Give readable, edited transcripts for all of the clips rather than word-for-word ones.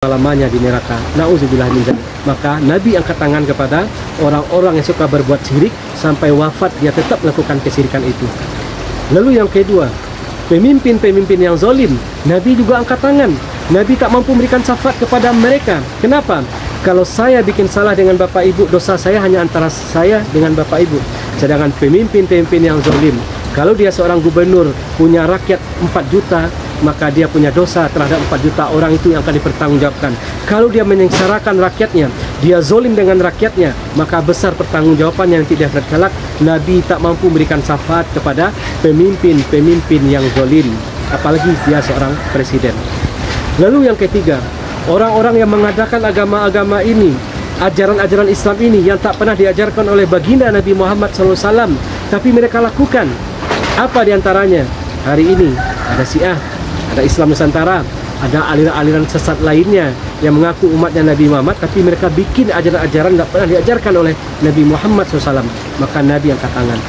lamanya di neraka. Nauzubillah min dzalik. Maka Nabi angkat tangan kepada orang-orang yang suka berbuat syirik sampai wafat dia tetap melakukan kesyirikan itu. Lalu yang kedua, pemimpin-pemimpin yang zalim, Nabi juga angkat tangan. Nabi tak mampu memberikan syafaat kepada mereka. Kenapa? Kalau saya bikin salah dengan bapak ibu, dosa saya hanya antara saya dengan bapak ibu. Sedangkan pemimpin-pemimpin yang zalim, kalau dia seorang gubernur punya rakyat 4 juta, maka dia punya dosa terhadap 4 juta orang itu yang akan dipertanggungjawabkan. Kalau dia menyengsarakan rakyatnya, dia zalim dengan rakyatnya, maka besar pertanggungjawabannya nanti di akhirat kelak. Nabi tak mampu memberikan syafaat kepada pemimpin-pemimpin yang zalim, apalagi dia seorang presiden. Lalu yang ketiga, orang-orang yang mengadakan agama-agama ini, ajaran-ajaran Islam ini yang tak pernah diajarkan oleh baginda Nabi Muhammad SAW, tapi mereka lakukan. Apa diantaranya? Hari ini ada Syiah, ada Islam Nusantara, ada aliran-aliran sesat lainnya yang mengaku umatnya Nabi Muhammad, tapi mereka bikin ajaran-ajaran tidak pernah diajarkan oleh Nabi Muhammad SAW. Maka Nabi angkat tangan.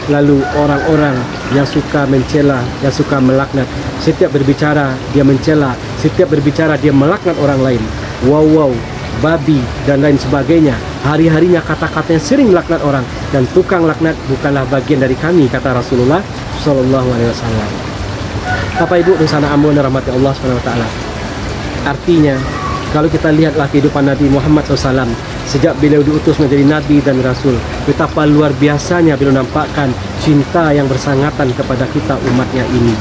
Lalu orang-orang yang suka mencela, yang suka melaknat, setiap berbicara dia mencela, setiap berbicara dia melaknat orang lain. Wow, babi dan lain sebagainya. Hari-harinya kata-katanya sering melaknat orang, dan tukang laknat bukanlah bagian dari kami, kata Rasulullah SAW. Bapak Ibu dan sana amun rahmati Allah SWT. Artinya, kalau kita lihatlah kehidupan Nabi Muhammad SAW sejak beliau diutus menjadi Nabi dan Rasul, betapa luar biasanya beliau nampakkan cinta yang bersangatan kepada kita umatnya ini.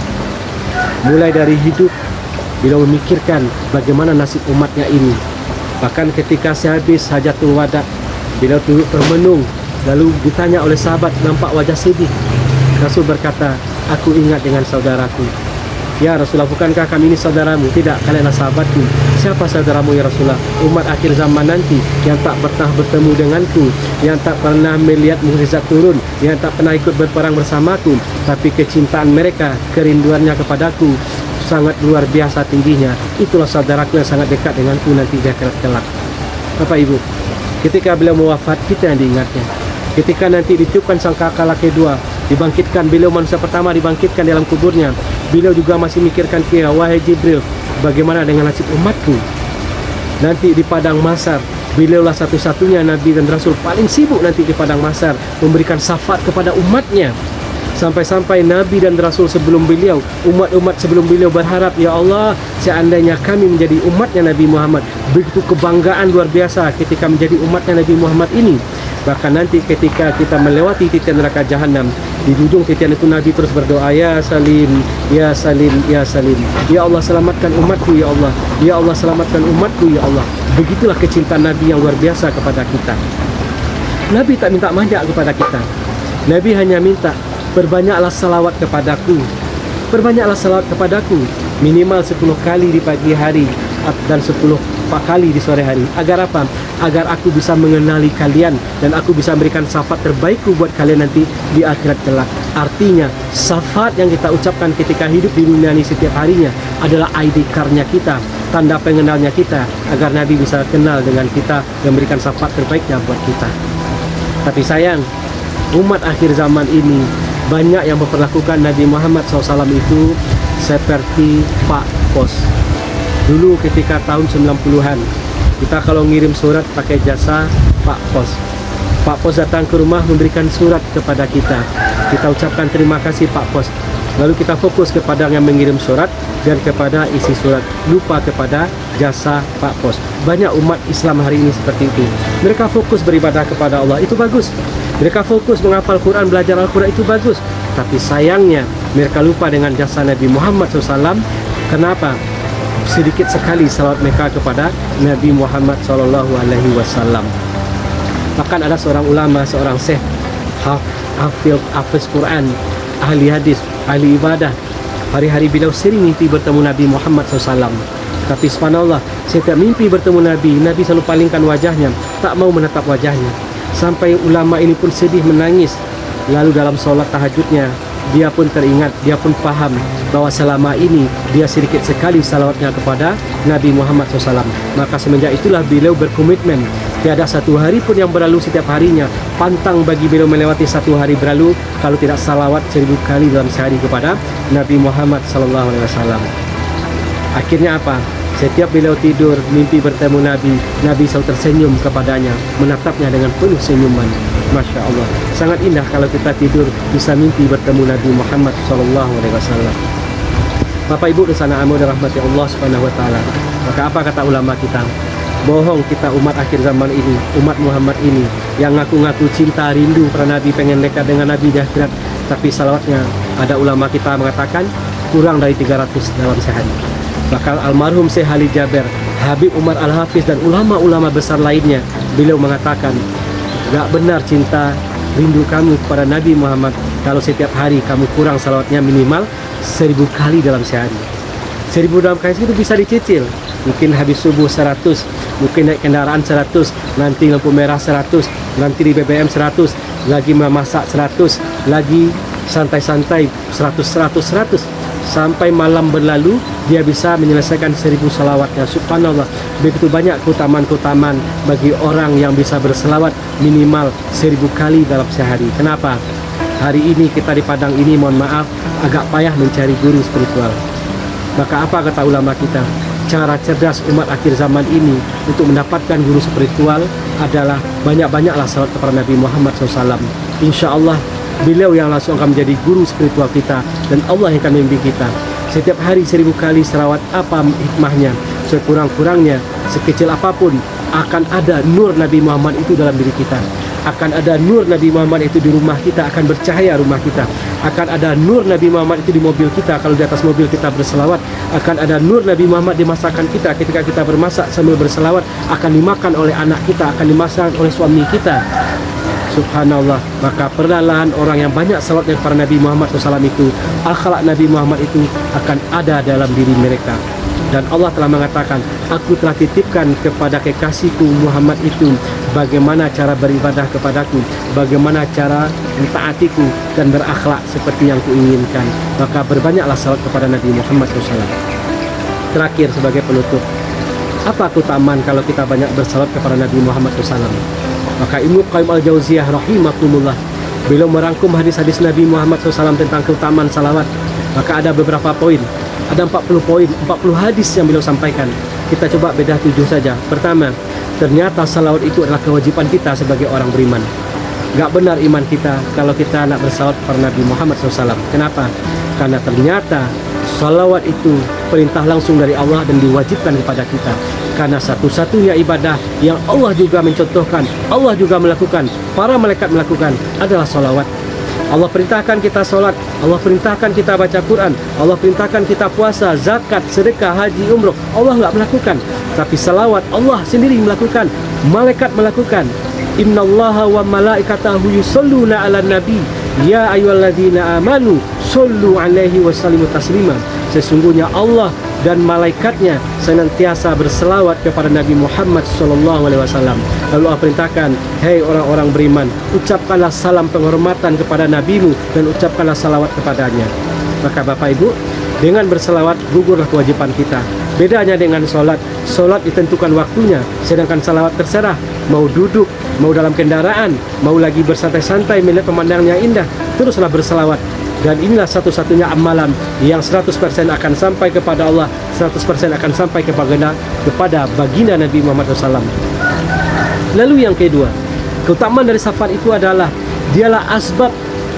Mulai dari hidup, beliau memikirkan bagaimana nasib umatnya ini. Bahkan ketika sehabis hajatul wada, beliau turut termenung, lalu ditanya oleh sahabat, nampak wajah sedih. Rasul berkata, aku ingat dengan saudaraku. Ya Rasulullah, bukankah kami ini saudaramu? Tidak, kalianlah sahabatku. Siapa saudaramu ya Rasulullah? Umat akhir zaman nanti yang tak pernah bertemu denganku, yang tak pernah melihat mukjizat turun, yang tak pernah ikut berperang bersamaku, tapi kecintaan mereka, kerinduannya kepadaku sangat luar biasa tingginya. Itulah saudaraku yang sangat dekat denganku nanti di akhirat kelak. Bapak Ibu, ketika beliau mewafat, kita yang diingatnya. Ketika nanti ditiupkan sangkakala kedua, dibangkitkan, beliau manusia pertama dibangkitkan dalam kuburnya, beliau juga masih mikirkan kira, wahai Jibril, bagaimana dengan nasib umatku? Nanti di padang mahsyar, beliaulah satu-satunya Nabi dan Rasul paling sibuk nanti di padang mahsyar memberikan syafaat kepada umatnya. Sampai-sampai Nabi dan Rasul sebelum beliau, umat-umat sebelum beliau berharap, ya Allah, seandainya kami menjadi umatnya Nabi Muhammad. Begitu kebanggaan luar biasa ketika menjadi umatnya Nabi Muhammad ini. Bahkan nanti ketika kita melewati titian neraka jahanam, di ujung titian itu Nabi terus berdoa, ya Salim, ya Salim, ya Salim. Ya Allah, selamatkan umatku ya Allah. Ya Allah, selamatkan umatku ya Allah. Begitulah kecintaan Nabi yang luar biasa kepada kita. Nabi tak minta banyak kepada kita. Nabi hanya minta, perbanyaklah salawat kepadaku. Perbanyaklah salawat kepadaku. Minimal 10 kali di pagi hari dan 10 kali di sore hari. Agar apa? Agar aku bisa mengenali kalian dan aku bisa memberikan syafaat terbaikku buat kalian nanti di akhirat kelak. Artinya, syafaat yang kita ucapkan ketika hidup di dunia ini setiap harinya adalah ID card-nya kita, tanda pengenalnya kita, agar Nabi bisa kenal dengan kita dan memberikan syafaat terbaiknya buat kita. Tapi sayang, umat akhir zaman ini banyak yang memperlakukan Nabi Muhammad SAW itu seperti Pak Pos. Dulu ketika tahun 90-an, kita kalau ngirim surat pakai jasa Pak Pos. Pak Pos datang ke rumah memberikan surat kepada kita. Kita ucapkan terima kasih Pak Pos. Lalu kita fokus kepada yang mengirim surat dan kepada isi surat. Lupa kepada jasa Pak Pos. Banyak umat Islam hari ini seperti itu. Mereka fokus beribadah kepada Allah, itu bagus. Mereka fokus menghafal Quran, belajar Al-Quran, itu bagus. Tapi sayangnya mereka lupa dengan jasa Nabi Muhammad SAW. Kenapa? Sedikit sekali salawat mereka kepada Nabi Muhammad SAW. Bahkan ada seorang ulama, seorang syekh, hafiz Quran, ahli hadis, ahli ibadah. Hari-hari beliau sering mimpi bertemu Nabi Muhammad SAW. Tapi subhanallah, setiap mimpi bertemu Nabi, Nabi selalu palingkan wajahnya, tak mau menatap wajahnya. Sampai ulama ini pun sedih menangis. Lalu dalam sholat tahajudnya, dia pun teringat, dia pun paham bahwa selama ini dia sedikit sekali salawatnya kepada Nabi Muhammad SAW. Maka semenjak itulah beliau berkomitmen, tiada satu hari pun yang berlalu setiap harinya pantang bagi beliau melewati satu hari berlalu kalau tidak salawat 1000 kali dalam sehari kepada Nabi Muhammad SAW. Akhirnya apa? Setiap beliau tidur, mimpi bertemu Nabi, Nabi selalu tersenyum kepadanya, menatapnya dengan penuh senyuman. Masya Allah, sangat indah kalau kita tidur bisa mimpi bertemu Nabi Muhammad SAW. Bapak Ibu dan sanak amu dirahmati Allah Subhanahu wa taala. Maka apa kata ulama kita? Bohong kita umat akhir zaman ini, umat Muhammad ini yang ngaku-ngaku cinta rindu pada Nabi, pengen dekat dengan Nabi di akhirat, tapi salawatnya ada ulama kita mengatakan kurang dari 300 dalam sehari. Bakal almarhum Syekh Ali Jaber, Habib Umar Al-Hafiz dan ulama-ulama besar lainnya, beliau mengatakan gak benar cinta rindu kamu kepada Nabi Muhammad kalau setiap hari kamu kurang salawatnya minimal 1000 kali dalam sehari. 1000 dalam kali itu bisa dicicil. Mungkin habis subuh 100, mungkin naik kendaraan 100, nanti lampu merah 100, nanti di BBM 100, lagi memasak 100, lagi santai-santai 100 sampai malam berlalu dia bisa menyelesaikan 1000 salawatnya. Subhanallah, begitu banyak keutamaan-keutamaan bagi orang yang bisa berselawat minimal 1000 kali dalam sehari. Kenapa? Hari ini kita di Padang ini, mohon maaf, agak payah mencari guru spiritual. Maka apa kata ulama kita? Cara cerdas umat akhir zaman ini untuk mendapatkan guru spiritual adalah banyak-banyaklah salawat kepada Nabi Muhammad SAW. Insya Allah beliau yang langsung akan menjadi guru spiritual kita, dan Allah yang akan membimbing kita. Setiap hari 1000 kali selawat, apa hikmahnya? Sekurang-kurangnya, sekecil apapun, akan ada nur Nabi Muhammad itu dalam diri kita. Akan ada nur Nabi Muhammad itu di rumah kita, akan bercahaya rumah kita. Akan ada nur Nabi Muhammad itu di mobil kita, kalau di atas mobil kita berselawat. Akan ada nur Nabi Muhammad di masakan kita, ketika kita bermasak sambil berselawat. Akan dimakan oleh anak kita, akan dimasak oleh suami kita. Subhanallah, maka perlahan orang yang banyak salawat kepada Nabi Muhammad SAW itu, akhlak Nabi Muhammad itu akan ada dalam diri mereka. Dan Allah telah mengatakan, aku telah titipkan kepada kekasihku Muhammad itu bagaimana cara beribadah kepadaku, bagaimana cara mentaatiku dan berakhlak seperti yang kuinginkan. Maka berbanyaklah salawat kepada Nabi Muhammad SAW. Terakhir sebagai penutup, apa keutamaan kalau kita banyak bersalawat kepada Nabi Muhammad SAW? Maka Ibnu Qayyim Al-Jauziyah rahimakumullah, beliau merangkum hadis-hadis Nabi Muhammad SAW tentang keutamaan salawat. Maka ada beberapa poin, ada 40 poin, 40 hadis yang beliau sampaikan. Kita coba bedah 7 saja. Pertama, ternyata salawat itu adalah kewajiban kita sebagai orang beriman. Gak benar iman kita kalau kita nak bersalawat kepada Nabi Muhammad SAW. Kenapa? Karena ternyata salawat itu perintah langsung dari Allah dan diwajibkan kepada kita. Karena satu-satunya ibadah yang Allah juga mencontohkan, Allah juga melakukan, para malaikat melakukan adalah salawat. Allah perintahkan kita solat, Allah perintahkan kita baca Quran, Allah perintahkan kita puasa, zakat, sedekah, haji, umroh. Allah nggak melakukan, tapi salawat Allah sendiri melakukan, malaikat melakukan. Innallaha wa malaikatahu yusholluna 'alan nabi ya ayyuhalladzina amanu shollu 'alaihi wa sallimu taslima. Sesungguhnya Allah dan malaikatnya senantiasa berselawat kepada Nabi Muhammad SAW. Lalu Allah perintahkan, hei orang-orang beriman, ucapkanlah salam penghormatan kepada nabimu dan ucapkanlah salawat kepadanya. Maka Bapak Ibu, dengan berselawat gugurlah kewajiban kita. Bedanya dengan sholat, sholat ditentukan waktunya, sedangkan salawat terserah. Mau duduk, mau dalam kendaraan, mau lagi bersantai-santai melihat pemandangan yang indah, teruslah berselawat. Dan inilah satu-satunya amalan yang 100% akan sampai kepada Allah, 100% akan sampai kepada baginda Nabi Muhammad SAW. Lalu yang kedua, keutamaan dari syafaat itu adalah dialah asbab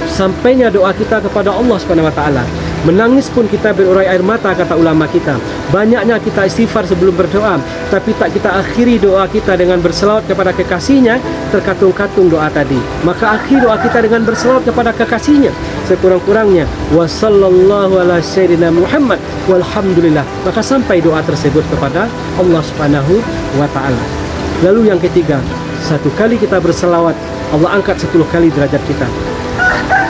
sampainya doa kita kepada Allah Subhanahu wa taala. Menangis pun kita berurai air mata, kata ulama kita. Banyaknya kita istighfar sebelum berdoa, tapi tak kita akhiri doa kita dengan berselawat kepada kekasihnya, terkatung-katung doa tadi. Maka akhir doa kita dengan berselawat kepada kekasihnya. Sekurang-kurangnya wa sallallahu ala sayyidina Muhammad walhamdulillah. Maka sampai doa tersebut kepada Allah Subhanahu wa taala. Lalu yang ketiga, satu kali kita berselawat, Allah angkat 10 kali derajat kita.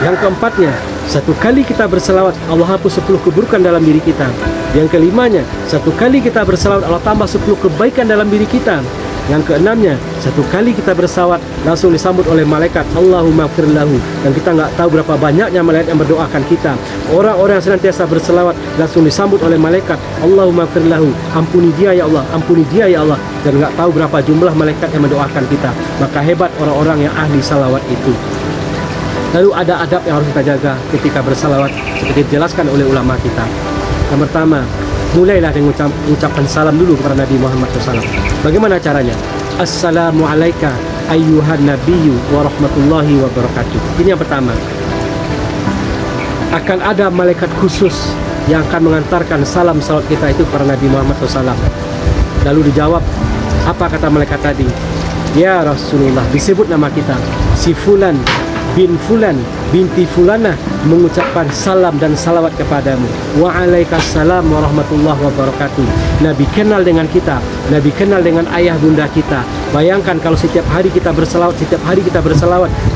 Yang keempatnya, satu kali kita berselawat, Allah hapus 10 keburukan dalam diri kita. Yang kelimanya, satu kali kita berselawat, Allah tambah 10 kebaikan dalam diri kita. Yang keenamnya, satu kali kita berselawat langsung disambut oleh malaikat, Allahumma gfir lahu. Dan kita nggak tahu berapa banyaknya malaikat yang berdoakan kita. Orang-orang yang senantiasa berselawat langsung disambut oleh malaikat, Allahumma gfir lahu, ampuni dia ya Allah, ampuni dia ya Allah. Dan nggak tahu berapa jumlah malaikat yang mendoakan kita. Maka hebat orang-orang yang ahli salawat itu. Lalu ada adab yang harus kita jaga ketika bersalawat seperti dijelaskan oleh ulama kita. Yang pertama, mulailah dengan ucapan salam dulu kepada Nabi Muhammad SAW. Bagaimana caranya? Assalamualaikum ayyuhan nabiyyu wa rahmatullahi wa barakatuh. Ini yang pertama. Akan ada malaikat khusus yang akan mengantarkan salam salawat kita itu kepada Nabi Muhammad SAW. Lalu dijawab, apa kata malaikat tadi? Ya Rasulullah, disebut nama kita, si Fulan bin Fulan binti Fulana mengucapkan salam dan salawat kepadamu. Waalaikumsalam warahmatullahi wabarakatuh. Nabi kenal dengan kita, Nabi kenal dengan ayah bunda kita. Bayangkan kalau setiap hari kita berselawat,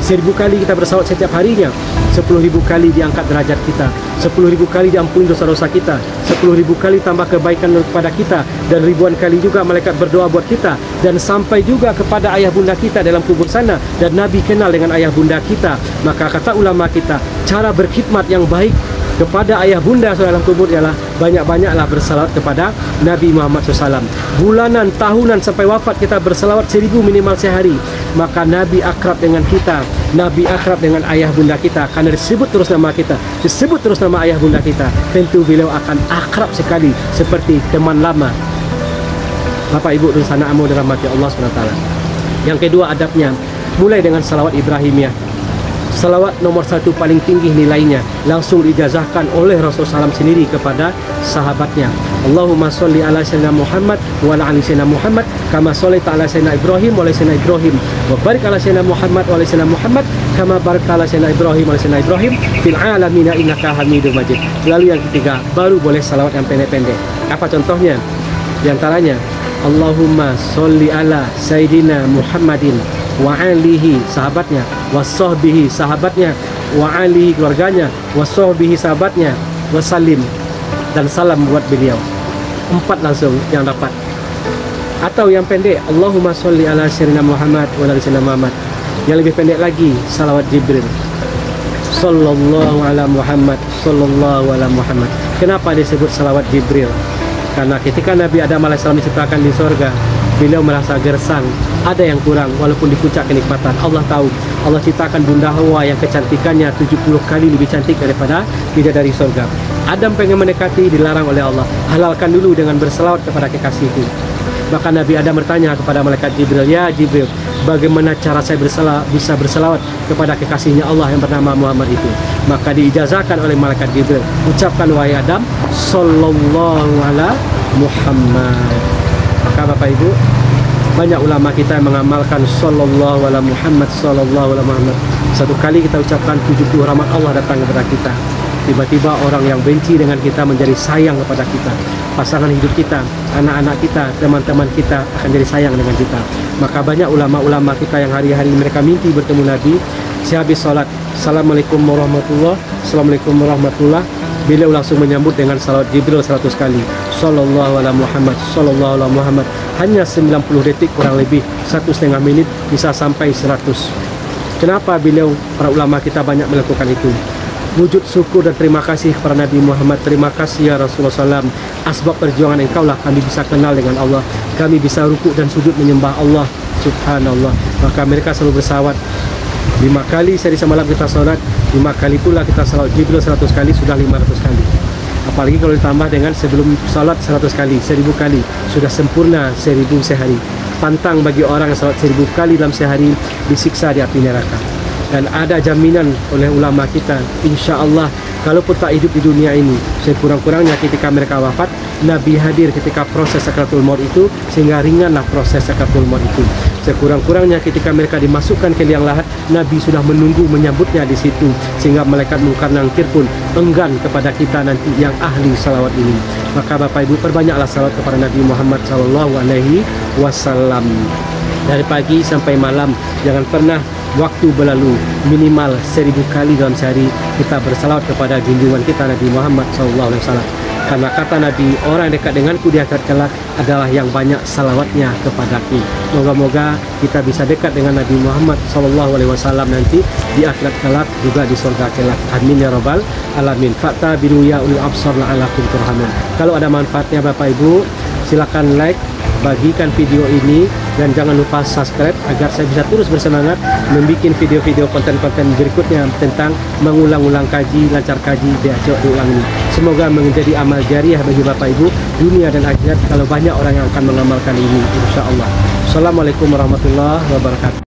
1000 kali kita berselawat setiap harinya, 10.000 kali diangkat derajat kita, 10.000 kali diampuni dosa-dosa kita, 10.000 kali tambah kebaikan kepada kita, dan ribuan kali juga malaikat berdoa buat kita, dan sampai juga kepada ayah bunda kita dalam kubur sana. Dan Nabi kenal dengan ayah bunda kita. Maka kata ulama kita, cara berkhidmat yang baik kepada ayah bunda dalam kubur ialah banyak-banyaklah bersalawat kepada Nabi Muhammad SAW. Bulanan, tahunan sampai wafat kita bersalawat 1000 minimal sehari. Maka Nabi akrab dengan kita, Nabi akrab dengan ayah bunda kita. Karena disebut terus nama kita, disebut terus nama ayah bunda kita, tentu beliau akan akrab sekali seperti teman lama. Bapak Ibu dan sanak amu dirahmati Allah SWT. Yang kedua adabnya, mulai dengan salawat Ibrahimiyah. Salawat nomor 1 paling tinggi nilainya, langsung dijazahkan oleh Rasulullah SAW sendiri kepada sahabatnya. Allahumma sholli ala sayyidina Muhammad wa ala ali sayyidina Muhammad kama shallaita ala sayyidina Ibrahim wa ala sayyidina Ibrahim wa barik ala sayyidina Muhammad wa ala sayyidina Muhammad kama barakta ala sayyidina Ibrahim wa ala sayyidina Ibrahim fil alamin innaka Hamidum Majid. Lalu yang ketiga, baru boleh salawat yang pendek-pendek. Apa contohnya? Di antaranya, Allahumma sholli ala sayyidina Muhammadin wa alihi, sahabatnya, wa sahbihi, sahabatnya, wa alihi, keluarganya, wa sahbihi, sahabatnya, wa salim, dan salam buat beliau. 4 langsung yang dapat. Atau yang pendek, Allahumma sholli ala sayyidina Muhammad wa ala sayyidina Muhammad. Yang lebih pendek lagi, salawat Jibril, sallallahu ala Muhammad, sallallahu ala Muhammad. Kenapa disebut salawat Jibril? Karena ketika Nabi Adam AS diciptakan di sorga, beliau merasa gersang, ada yang kurang walaupun di puncak kenikmatan. Allah tahu, Allah ciptakan Bunda Hawa yang kecantikannya 70 kali lebih cantik daripada bidadari sorga. Adam pengen mendekati, dilarang oleh Allah. Halalkan dulu dengan berselawat kepada kekasihku. Maka Nabi Adam bertanya kepada malaikat Jibril, ya Jibril, bagaimana cara saya bisa berselawat kepada kekasihnya Allah yang bernama Muhammad itu? Maka diijazahkan oleh malaikat Jibril, ucapkan wahai Adam, sallallahu ala Muhammad. Maka Bapak Ibu, banyak ulama kita yang mengamalkan sallallahu ala Muhammad, sallallahu ala Muhammad. Satu kali kita ucapkan, 70 rahmat Allah datang kepada kita. Tiba-tiba orang yang benci dengan kita menjadi sayang kepada kita. Pasangan hidup kita, anak-anak kita, teman-teman kita akan jadi sayang dengan kita. Maka banyak ulama-ulama kita yang hari-hari mereka mimpi bertemu Nabi. Sehabis salat, Assalamualaikum warahmatullahi, Assalamualaikum warahmatullahi, beliau langsung menyambut dengan salawat Jibril 100 kali. Sallallahu ala Muhammad, sallallahu ala Muhammad. Hanya 90 detik kurang lebih, 1,5 menit bisa sampai 100. Kenapa beliau, para ulama kita banyak melakukan itu? Wujud syukur dan terima kasih kepada Nabi Muhammad. Terima kasih ya Rasulullah SAW. Asbab perjuangan engkau lah kami bisa kenal dengan Allah. Kami bisa rukuk dan sujud menyembah Allah. Subhanallah. Maka mereka selalu bersalawat 5 kali sehari semalam kita salat, 5 kali pula kita salat Jibril 100 kali, sudah 500 kali. Apalagi kalau ditambah dengan sebelum salat 100 kali, 1000 kali, sudah sempurna 1000 sehari. Pantang bagi orang yang salat 1000 kali dalam sehari disiksa di api neraka. Dan ada jaminan oleh ulama kita, insya Allah, kalaupun tak hidup di dunia ini, sekurang-kurangnya ketika mereka wafat, Nabi hadir ketika proses sakratul maut itu, sehingga ringanlah proses sakratul maut itu. Sekurang-kurangnya ketika mereka dimasukkan ke liang lahat, Nabi sudah menunggu menyambutnya di situ, sehingga malaikat Munkar Nakir pun enggan kepada kita nanti yang ahli salawat ini. Maka Bapak Ibu, perbanyaklah salawat kepada Nabi Muhammad SAW. Dari pagi sampai malam, jangan pernah waktu berlalu minimal 1000 kali dalam sehari kita bersalawat kepada junjungan kita Nabi Muhammad SAW. Karena kata Nabi, orang dekat denganku di akhirat kelak adalah yang banyak salawatnya kepadaku. Moga-moga kita bisa dekat dengan Nabi Muhammad SAW nanti di akhirat kelak, juga di surga kelak. Amin ya rabbal alamin. Fakta biru ya ulil absar la'alakum turhamun. Kalau ada manfaatnya Bapak Ibu, silakan like, bagikan video ini dan jangan lupa subscribe agar saya bisa terus bersemangat membuat video-video konten-konten berikutnya tentang mengulang-ulang kaji, lancar kaji Acok diulang ini. Semoga menjadi amal jariah bagi Bapak Ibu dunia dan akhirat kalau banyak orang yang akan mengamalkan ini, insya Allah. Assalamualaikum warahmatullahi wabarakatuh.